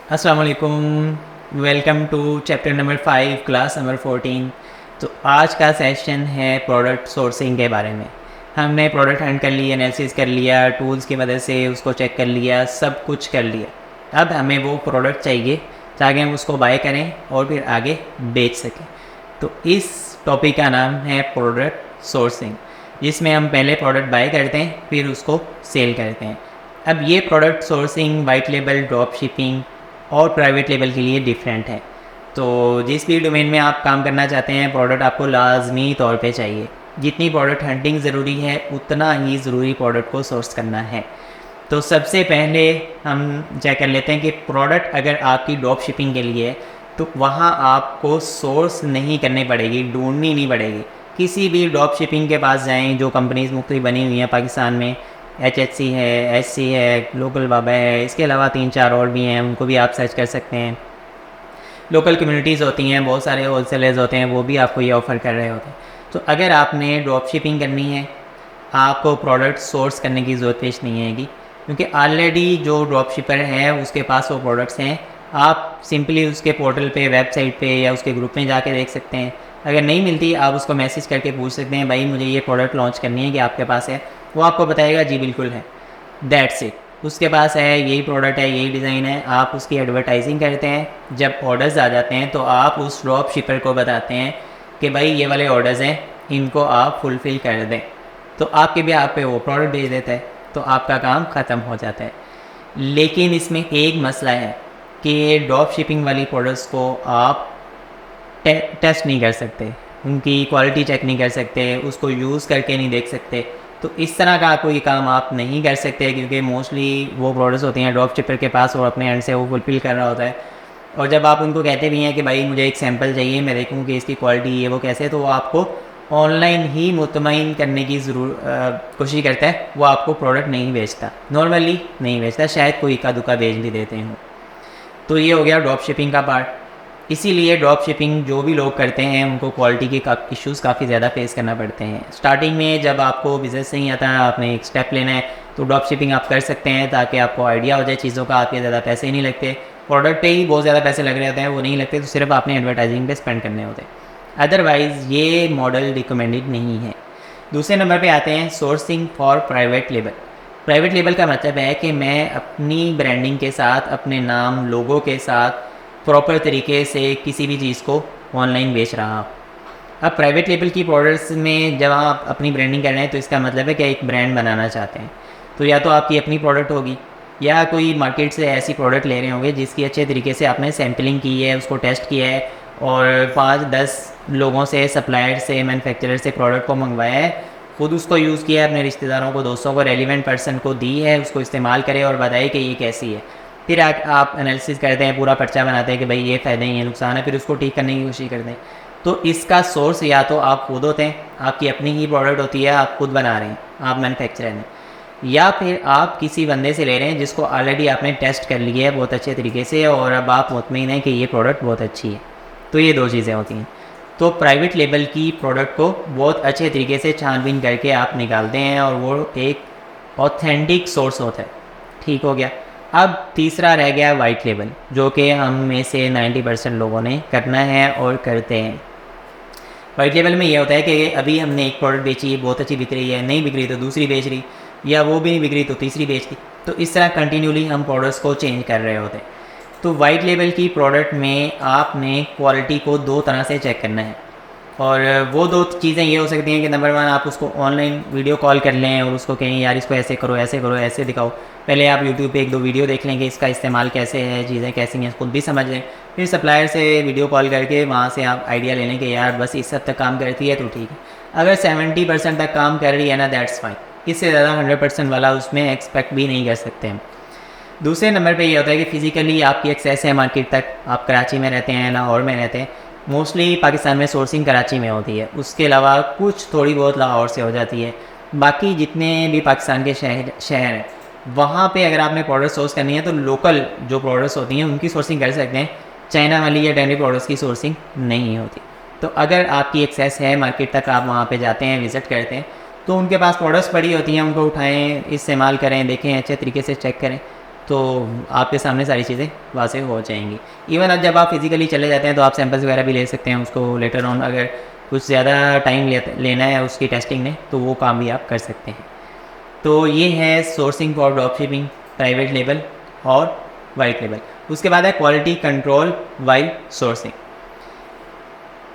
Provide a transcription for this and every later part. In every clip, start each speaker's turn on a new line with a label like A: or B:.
A: अस्सलाम वालेकुम। Welcome to chapter number 5 class number 14। तो आज का सेशन है प्रोडक्ट सोर्सिंग के बारे में। हमने प्रोडक्ट हंट कर लिया, एनालिसिस कर लिया, टूल्स की मदद से उसको चेक कर लिया, सब कुछ कर लिया। अब हमें वो प्रोडक्ट चाहिए ताकि हम उसको बाय करें और फिर आगे बेच सकें। तो इस टॉपिक का नाम है प्रोडक्ट सोर्सिंग, जिसमें हम पहले प्रोडक्ट बाय करते हैं फिर उसको सेल करते हैं। अब ये product sourcing white label, drop shipping और प्राइवेट लेबल के लिए डिफरेंट है। तो जिस भी डोमेन में आप काम करना चाहते हैं, प्रोडक्ट आपको लाजमी तौर पे चाहिए। जितनी प्रोडक्ट हंटिंग ज़रूरी है उतना ही ज़रूरी प्रोडक्ट को सोर्स करना है। तो सबसे पहले हम चेक कर लेते हैं कि प्रोडक्ट अगर आपकी ड्रॉप शिपिंग के लिए है तो वहाँ आपको सोर्स नहीं करनी पड़ेगी, ढूंढनी नहीं पड़ेगी। किसी भी ड्रॉप शिपिंग के पास जाएं, जो कंपनीज़ मुख्तलिफ बनी हुई हैं पाकिस्तान में, HHC है, SC है, लोकल बाबा है, इसके अलावा 3-4 और भी हैं, उनको भी आप सर्च कर सकते हैं। लोकल कम्युनिटीज़ होती हैं, बहुत सारे होलसेलर्स होते हैं, वो भी आपको ये ऑफ़र कर रहे होते हैं। तो अगर आपने ड्रॉप शिपिंग करनी है, आपको प्रोडक्ट सोर्स करने की ज़रूरत पेश नहीं आएगी, क्योंकि ऑलरेडी जो ड्रॉप शिपर है उसके पास वो प्रोडक्ट्स हैं। आप सिंपली उसके पोर्टल पे, वेबसाइट पे या उसके ग्रुप में जाके देख सकते हैं। अगर नहीं मिलती, आप उसको मैसेज करके पूछ सकते हैं, भाई मुझे ये प्रोडक्ट लॉन्च करनी है कि आपके पास है। वो आपको बताएगा जी बिल्कुल है, दैट्स इट। उसके पास है, यही प्रोडक्ट है, यही डिज़ाइन है। आप उसकी एडवर्टाइजिंग करते हैं। जब ऑर्डर्स आ जाते हैं तो आप उस ड्रॉप शिपर को बताते हैं कि भाई ये वाले ऑर्डर्स हैं, इनको आप फुलफ़िल कर दें। तो आपके भी आप पे वो प्रोडक्ट भेज देता है, तो आपका काम ख़त्म हो जाता है। लेकिन इसमें एक मसला है कि ड्रॉप शिपिंग वाली प्रोडक्ट्स को आप टेस्ट नहीं कर सकते, उनकी क्वालिटी चेक नहीं कर सकते, उसको यूज़ करके नहीं देख सकते। तो इस तरह का कोई काम आप नहीं कर सकते, क्योंकि मोस्टली वो प्रोडक्ट्स होती हैं ड्रॉप शिपर के पास और अपने एंड से वो फुलफिल कर रहा होता है। और जब आप उनको कहते भी हैं कि भाई मुझे एक सैंपल चाहिए, मैं देखूँ कि इसकी क्वालिटी ये वो कैसे है, तो वो आपको ऑनलाइन ही मुतमईन करने की कोशिश करता है। वो आपको प्रोडक्ट नहीं बेचता, नॉर्मली नहीं बेचता, शायद कोई इक्का दुक्का बेच भी देते हैं। तो ये हो गया ड्रॉप शिपिंग का पार्ट। इसीलिए ड्रॉप शिपिंग जो भी लोग करते हैं उनको क्वालिटी के इश्यूज़ काफ़ी ज़्यादा फेस करना पड़ते हैं। स्टार्टिंग में जब आपको बिज़नेस नहीं आता है, आपने एक स्टेप लेना है, तो ड्रॉप शिपिंग आप कर सकते हैं ताकि आपको आइडिया हो जाए चीज़ों का। आपके ज़्यादा पैसे ही नहीं लगते, प्रोडक्ट पे ही बहुत ज़्यादा पैसे लग रहे होते हैं, वो नहीं लगते, तो सिर्फ आपने एडवर्टाइजिंग पे स्पेंड करने होते हैं। अदरवाइज़ ये मॉडल रिकमेंडेड नहीं है। दूसरे नंबर पे आते हैं sourcing for private label. Private label का मतलब है कि मैं अपनी ब्रांडिंग के साथ, अपने नाम, लोगो के साथ प्रॉपर तरीके से किसी भी चीज़ को ऑनलाइन बेच रहा हूँ। अब प्राइवेट लेबल की प्रोडक्ट्स में जब आप अपनी ब्रांडिंग कर रहे हैं तो इसका मतलब है कि एक ब्रांड बनाना चाहते हैं। तो या तो आपकी अपनी प्रोडक्ट होगी या कोई मार्केट से ऐसी प्रोडक्ट ले रहे होंगे जिसकी अच्छे तरीके से आपने सैम्पलिंग की है, उसको टेस्ट किया है और 5-10 लोगों से, सप्लायर से, मैन्युफैक्चरर से प्रोडक्ट को मंगवाया है, खुद उसको यूज़ किया है, अपने रिश्तेदारों को, दोस्तों को, रेलिवेंट पर्सन को दी है, उसको इस्तेमाल करें और बताए कि ये कैसी है। फिर आप एनालिसिस करते हैं, पूरा पर्चा बनाते हैं कि भाई ये फ़ायदे हैं, ये नुकसान है, फिर उसको ठीक करने की कोशिश करते हैं। तो इसका सोर्स या तो आप खुद होते हैं, आपकी अपनी ही प्रोडक्ट होती है, आप खुद बना रहे हैं, आप मैन्युफैक्चरर हैं, या फिर आप किसी बंदे से ले रहे हैं जिसको ऑलरेडी आपने टेस्ट कर लिया है बहुत अच्छे तरीके से और अब आप मुतमईन हैं कि ये प्रोडक्ट बहुत अच्छी है। तो ये दो चीज़ें होती हैं। तो प्राइवेट लेबल की प्रोडक्ट को बहुत अच्छे तरीके से छानबीन करके आप निकालते हैं और वो एक ऑथेंटिक सोर्स होता है। ठीक हो गया। अब तीसरा रह गया वाइट लेबल, जो कि हम में से 90% लोगों ने करना है और करते हैं। वाइट लेबल में ये होता है कि अभी हमने एक प्रोडक्ट बेची, बहुत अच्छी बिक रही है, नहीं बिक रही तो दूसरी बेच रही, या वो भी नहीं बिक रही तो तीसरी बेच दी। तो इस तरह कंटिन्यूली हम प्रोडक्ट्स को चेंज कर रहे होते हैं। तो वाइट लेबल की प्रोडक्ट में आपने क्वालिटी को दो तरह से चेक करना है। और वो दो चीज़ें ये हो सकती हैं कि नंबर 1, आप उसको ऑनलाइन वीडियो कॉल कर लें और उसको कहें यार इसको ऐसे करो, ऐसे करो, ऐसे दिखाओ। पहले आप यूट्यूब पे 1-2 वीडियो देख लें कि इसका इस्तेमाल कैसे है, चीज़ें कैसी हैं, खुद भी समझ लें। फिर सप्लायर से वीडियो कॉल करके वहाँ से आप आइडिया ले लें कि यार बस इस हद तक काम करती है तो ठीक है। अगर 70% तक काम कर रही है ना, दैट्स फाइन। इससे ज़्यादा 100% वाला उसमें एक्सपेक्ट भी नहीं कर सकते हम। दूसरे नंबर पे ये होता है कि फ़िज़िकली आपकी एक्सेस है मार्केट तक। आप कराची में रहते हैं, लाहौर में रहते हैं, मोस्टली पाकिस्तान में सोर्सिंग कराची में होती है, उसके अलावा कुछ थोड़ी बहुत लाहौर से हो जाती है। बाकी जितने भी पाकिस्तान के शहर हैं, वहाँ पे अगर आपने प्रोडक्ट सोर्स करनी है तो लोकल जो प्रोडक्ट्स होती हैं उनकी सोर्सिंग कर सकते हैं। चाइना वाली या डेयरी प्रोडक्ट्स की सोर्सिंग नहीं होती। तो अगर आपकी एक्सेस है मार्केट तक, आप वहाँ पे जाते हैं, विज़िट करते हैं, तो उनके पास प्रोडक्ट्स पड़ी होती हैं, उनको उठाएँ, इस्तेमाल करें, देखें, अच्छे तरीके से चेक करें। तो आपके सामने सारी चीज़ें वाज़ेह हो जाएंगी। इवन अब जब आप फिज़िकली चले जाते हैं तो आप सैंपल्स वगैरह भी ले सकते हैं उसको लेटर ऑन, अगर कुछ ज़्यादा टाइम लेना है उसकी टेस्टिंग में तो वो काम भी आप कर सकते हैं। तो ये है sourcing for drop shipping, private label और वाइट लेबल। उसके बाद है क्वालिटी कंट्रोल वाइल सोर्सिंग।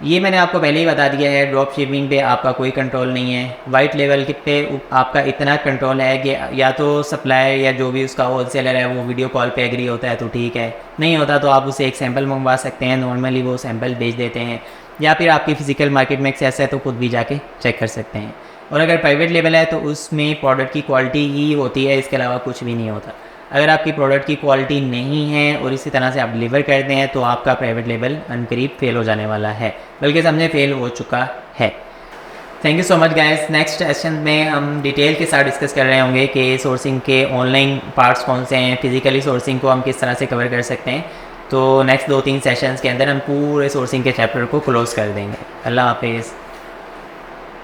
A: ये मैंने आपको पहले ही बता दिया है, ड्रॉप शिपिंग पे आपका कोई कंट्रोल नहीं है। वाइट लेवल पे आपका इतना कंट्रोल है कि या तो सप्लायर या जो भी उसका होलसेलर है वो वीडियो कॉल पे एग्री होता है तो ठीक है, नहीं होता तो आप उसे एक सैंपल मंगवा सकते हैं, नॉर्मली वो सैंपल भेज देते हैं, या फिर आपकी फ़िज़िकल मार्केट में एक्सेस है तो खुद भी जाके चेक कर सकते हैं। और अगर प्राइवेट लेबल है तो उसमें प्रोडक्ट की क्वालिटी ही होती है, इसके अलावा कुछ भी नहीं होता। अगर आपकी प्रोडक्ट की क्वालिटी नहीं है और इसी तरह से आप डिलीवर करते हैं तो आपका प्राइवेट लेबल अनकरीब फेल हो जाने वाला है, बल्कि समझे फेल हो चुका है। Thank you so much guys. Next session में हम डिटेल के साथ डिस्कस कर रहे होंगे कि सोर्सिंग के ऑनलाइन पार्ट्स कौन से हैं, फिजिकली सोर्सिंग को हम किस तरह से कवर कर सकते हैं। तो नेक्स्ट 2-3 सेशंस के अंदर हम पूरे सोर्सिंग के चैप्टर को क्लोज़ कर देंगे। अल्लाह हाफिज़।